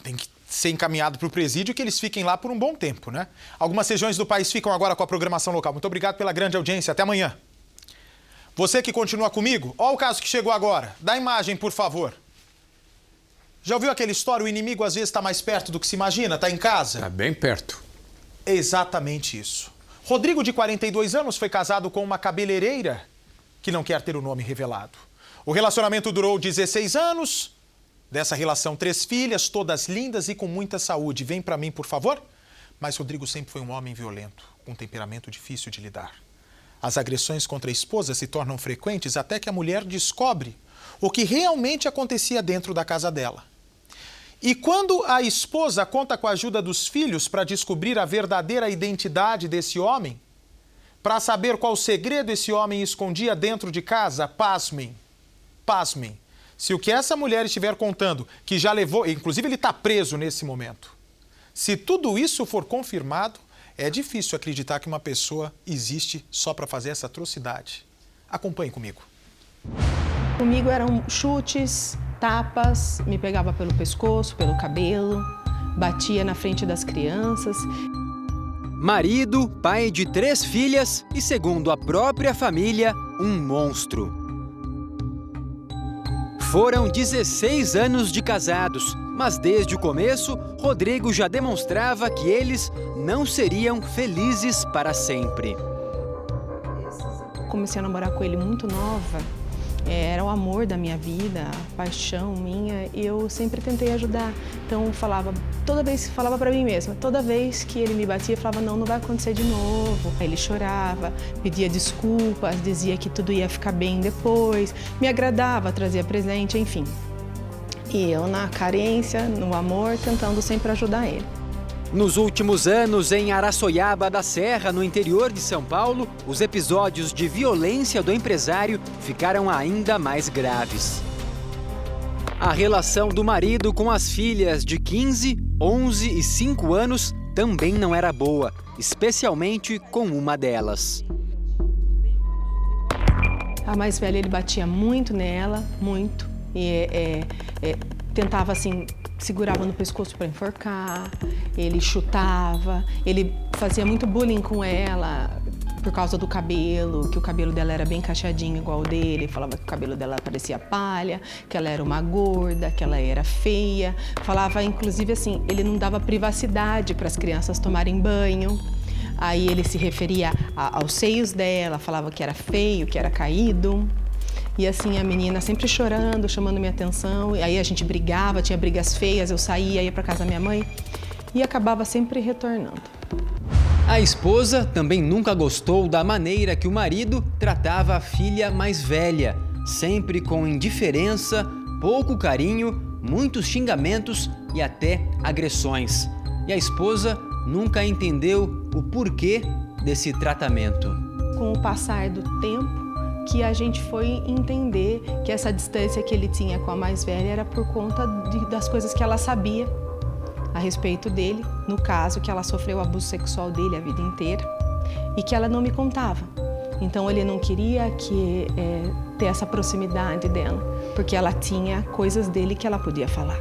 Tem que ser encaminhado para o presídio e que eles fiquem lá por um bom tempo, né? Algumas regiões do país ficam agora com a programação local. Muito obrigado pela grande audiência. Até amanhã. Você que continua comigo, olha o caso que chegou agora. Dá a imagem, por favor. Já ouviu aquela história? O inimigo às vezes está mais perto do que se imagina, está em casa? Está bem perto. Exatamente isso. Rodrigo, de 42 anos, foi casado com uma cabeleireira que não quer ter o nome revelado. O relacionamento durou 16 anos. Dessa relação, 3 filhas, todas lindas e com muita saúde. Vem para mim, por favor. Mas Rodrigo sempre foi um homem violento, com um temperamento difícil de lidar. As agressões contra a esposa se tornam frequentes até que a mulher descobre o que realmente acontecia dentro da casa dela. E quando a esposa conta com a ajuda dos filhos para descobrir a verdadeira identidade desse homem, para saber qual segredo esse homem escondia dentro de casa, pasmem, pasmem. Se o que essa mulher estiver contando, que já levou, inclusive ele está preso nesse momento, se tudo isso for confirmado, é difícil acreditar que uma pessoa existe só para fazer essa atrocidade. Acompanhe comigo. Comigo eram chutes, tapas, me pegava pelo pescoço, pelo cabelo, batia na frente das crianças. Marido, pai de 3 filhas e, segundo a própria família, um monstro. Foram 16 anos de casados, mas desde o começo, Rodrigo já demonstrava que eles não seriam felizes para sempre. Comecei a namorar com ele muito nova. Era o amor da minha vida, a paixão minha, e eu sempre tentei ajudar. Então falava para mim mesma, toda vez que ele me batia, eu falava, não vai acontecer de novo. Aí ele chorava, pedia desculpas, dizia que tudo ia ficar bem depois, me agradava, trazia presente, enfim. E eu na carência, no amor, tentando sempre ajudar ele. Nos últimos anos, em Araçoiaba da Serra, no interior de São Paulo, os episódios de violência do empresário ficaram ainda mais graves. A relação do marido com as filhas de 15, 11 e 5 anos também não era boa, especialmente com uma delas. A mais velha, ele batia muito nela, muito, e tentava assim, segurava no pescoço para enforcar, ele chutava, ele fazia muito bullying com ela por causa do cabelo, que o cabelo dela era bem cacheadinho igual o dele, falava que o cabelo dela parecia palha, que ela era uma gorda, que ela era feia, falava inclusive assim, ele não dava privacidade para as crianças tomarem banho. Aí ele se referia aos seios dela, falava que era feio, que era caído. E assim, a menina sempre chorando, chamando minha atenção. E aí a gente brigava, tinha brigas feias, eu saía, ia para casa da minha mãe e acabava sempre retornando. A esposa também nunca gostou da maneira que o marido tratava a filha mais velha, sempre com indiferença, pouco carinho, muitos xingamentos e até agressões. E a esposa nunca entendeu o porquê desse tratamento. Com o passar do tempo, que a gente foi entender que essa distância que ele tinha com a mais velha era por conta das coisas que ela sabia a respeito dele, no caso que ela sofreu abuso sexual dele a vida inteira e que ela não me contava. Então ele não queria ter essa proximidade dela, porque ela tinha coisas dele que ela podia falar.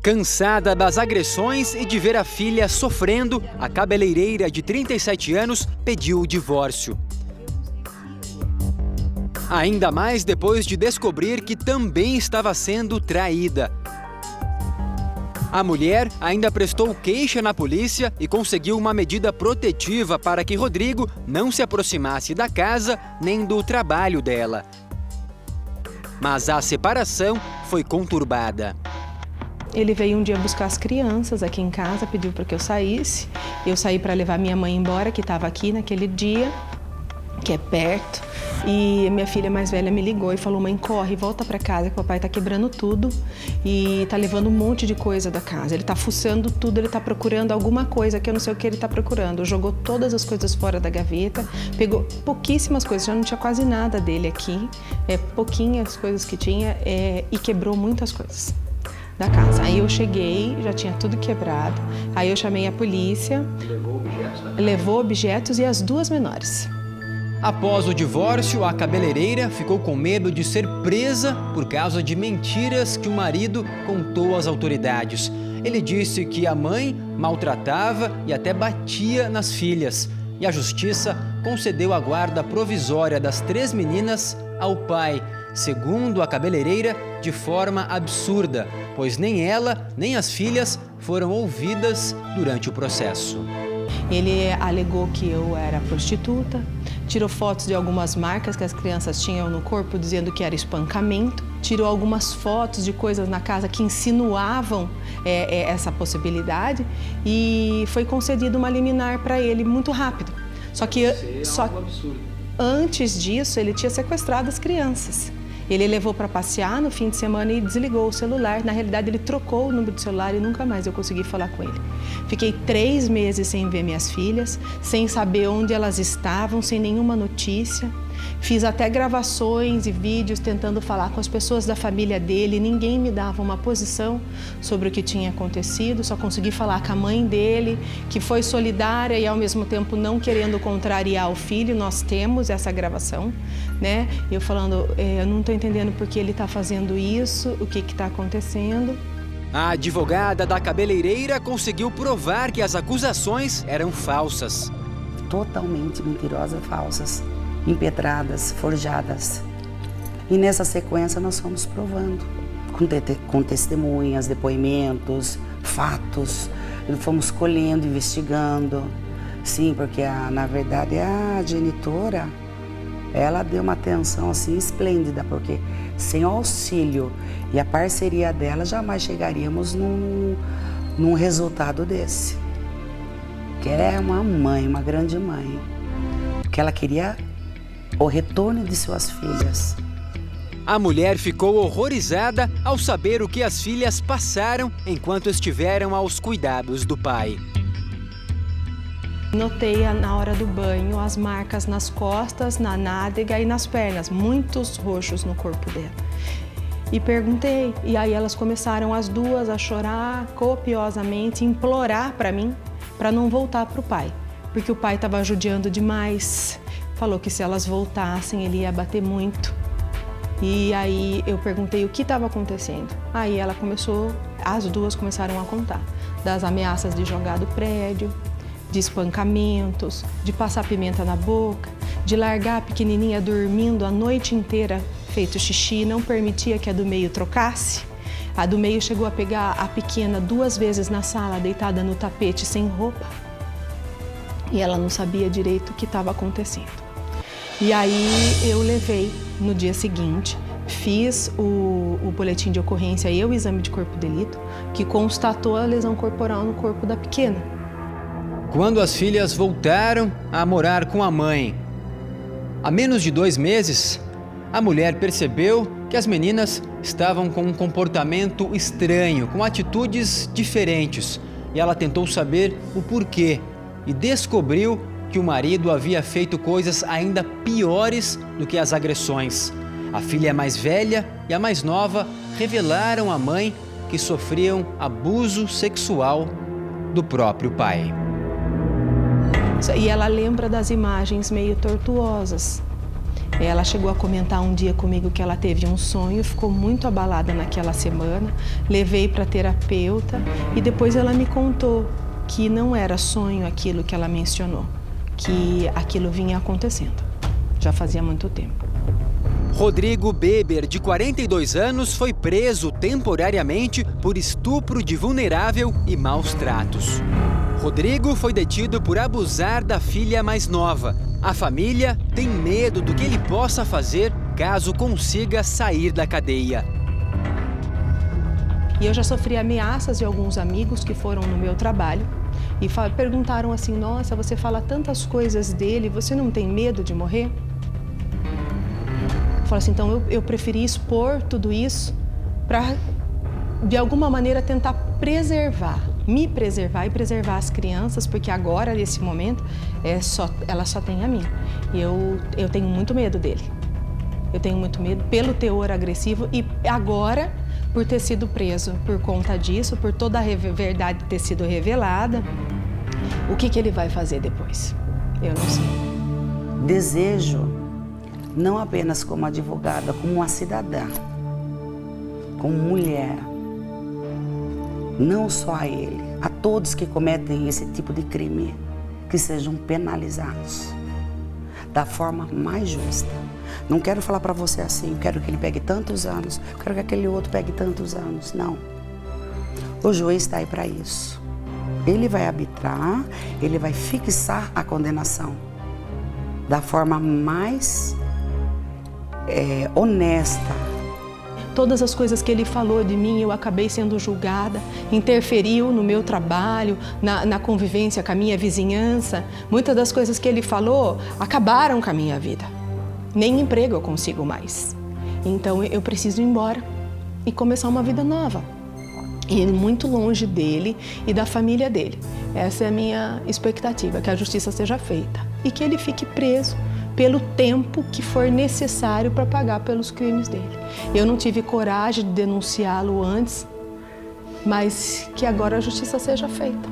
Cansada das agressões e de ver a filha sofrendo, a cabeleireira de 37 anos pediu o divórcio. Ainda mais depois de descobrir que também estava sendo traída. A mulher ainda prestou queixa na polícia e conseguiu uma medida protetiva para que Rodrigo não se aproximasse da casa nem do trabalho dela. Mas a separação foi conturbada. Ele veio um dia buscar as crianças aqui em casa, pediu para que eu saísse. Eu saí para levar minha mãe embora, que estava aqui naquele dia, que é perto. E minha filha mais velha me ligou e falou, mãe, corre, volta para casa, que o papai tá quebrando tudo e tá levando um monte de coisa da casa. Ele tá fuçando tudo, ele tá procurando alguma coisa que eu não sei o que ele tá procurando. Jogou todas as coisas fora da gaveta, pegou pouquíssimas coisas, já não tinha quase nada dele aqui, pouquinhas coisas que tinha e quebrou muitas coisas da casa. Aí eu cheguei, já tinha tudo quebrado, aí eu chamei a polícia, levou objetos e as 2 menores. Após o divórcio, a cabeleireira ficou com medo de ser presa por causa de mentiras que o marido contou às autoridades. Ele disse que a mãe maltratava e até batia nas filhas. E a justiça concedeu a guarda provisória das 3 meninas ao pai, segundo a cabeleireira, de forma absurda, pois nem ela nem as filhas foram ouvidas durante o processo. Ele alegou que eu era prostituta, tirou fotos de algumas marcas que as crianças tinham no corpo dizendo que era espancamento, tirou algumas fotos de coisas na casa que insinuavam essa possibilidade e foi concedida uma liminar para ele muito rápido. Só que antes disso ele tinha sequestrado as crianças. Ele levou para passear no fim de semana e desligou o celular. Na realidade, ele trocou o número do celular e nunca mais eu consegui falar com ele. Fiquei 3 meses sem ver minhas filhas, sem saber onde elas estavam, sem nenhuma notícia. Fiz até gravações e vídeos tentando falar com as pessoas da família dele. Ninguém me dava uma posição sobre o que tinha acontecido. Só consegui falar com a mãe dele, que foi solidária e ao mesmo tempo não querendo contrariar o filho. Nós temos essa gravação, né? Eu falando, eu não estou entendendo por que ele está fazendo isso, o que está acontecendo. A advogada da cabeleireira conseguiu provar que as acusações eram falsas. Totalmente mentirosas, falsas. Impetradas, forjadas. E nessa sequência nós fomos provando, com testemunhas, depoimentos, fatos, fomos colhendo, investigando. Sim, porque na verdade a genitora, ela deu uma atenção assim esplêndida, porque sem o auxílio e a parceria dela jamais chegaríamos num resultado desse. Que ela é uma mãe, uma grande mãe, porque ela queria o retorno de suas filhas. A mulher ficou horrorizada ao saber o que as filhas passaram enquanto estiveram aos cuidados do pai. Notei na hora do banho as marcas nas costas, na nádega e nas pernas, muitos roxos no corpo dela. E perguntei, e aí elas começaram as duas a chorar copiosamente, implorar para mim, para não voltar para o pai, porque o pai estava judiando demais. Falou que se elas voltassem, ele ia bater muito. E aí eu perguntei o que estava acontecendo. Aí as duas começaram a contar das ameaças de jogar do prédio, de espancamentos, de passar pimenta na boca, de largar a pequenininha dormindo a noite inteira feito xixi, não permitia que a do meio trocasse. A do meio chegou a pegar a pequena 2 vezes na sala, deitada no tapete, sem roupa. E ela não sabia direito o que estava acontecendo. E aí eu levei no dia seguinte, fiz o boletim de ocorrência e o exame de corpo de delito, que constatou a lesão corporal no corpo da pequena. Quando as filhas voltaram a morar com a mãe, há menos de 2 meses, a mulher percebeu que as meninas estavam com um comportamento estranho, com atitudes diferentes. E ela tentou saber o porquê e descobriu que o marido havia feito coisas ainda piores do que as agressões. A filha mais velha e a mais nova revelaram à mãe que sofriam abuso sexual do próprio pai. E ela lembra das imagens meio tortuosas. Ela chegou a comentar um dia comigo que ela teve um sonho, ficou muito abalada naquela semana, levei para terapeuta e depois ela me contou que não era sonho aquilo que ela mencionou, que aquilo vinha acontecendo, já fazia muito tempo. Rodrigo Beber, de 42 anos, foi preso temporariamente por estupro de vulnerável e maus tratos. Rodrigo foi detido por abusar da filha mais nova. A família tem medo do que ele possa fazer caso consiga sair da cadeia. E eu já sofri ameaças de alguns amigos que foram no meu trabalho e perguntaram assim, nossa, você fala tantas coisas dele, você não tem medo de morrer? Eu falo assim, então eu preferi expor tudo isso para, de alguma maneira, tentar me preservar e preservar as crianças, porque agora, nesse momento, ela só tem a mim. E eu tenho muito medo dele. Eu tenho muito medo pelo teor agressivo e agora, por ter sido preso por conta disso, por toda a verdade ter sido revelada, o que ele vai fazer depois? Eu não sei. desejo, não apenas como advogada, como uma cidadã, como mulher, não só a ele, a todos que cometem esse tipo de crime, que sejam penalizados da forma mais justa. Não quero falar para você assim, quero que ele pegue tantos anos, quero que aquele outro pegue tantos anos, não. O juiz está aí para isso. Ele vai arbitrar, ele vai fixar a condenação da forma mais honesta. Todas as coisas que ele falou de mim, eu acabei sendo julgada, interferiu no meu trabalho, na convivência com a minha vizinhança. Muitas das coisas que ele falou acabaram com a minha vida. Nem emprego eu consigo mais. Então eu preciso ir embora e começar uma vida nova. E muito longe dele e da família dele. Essa é a minha expectativa, que a justiça seja feita e que ele fique preso pelo tempo que for necessário para pagar pelos crimes dele. Eu não tive coragem de denunciá-lo antes, mas que agora a justiça seja feita.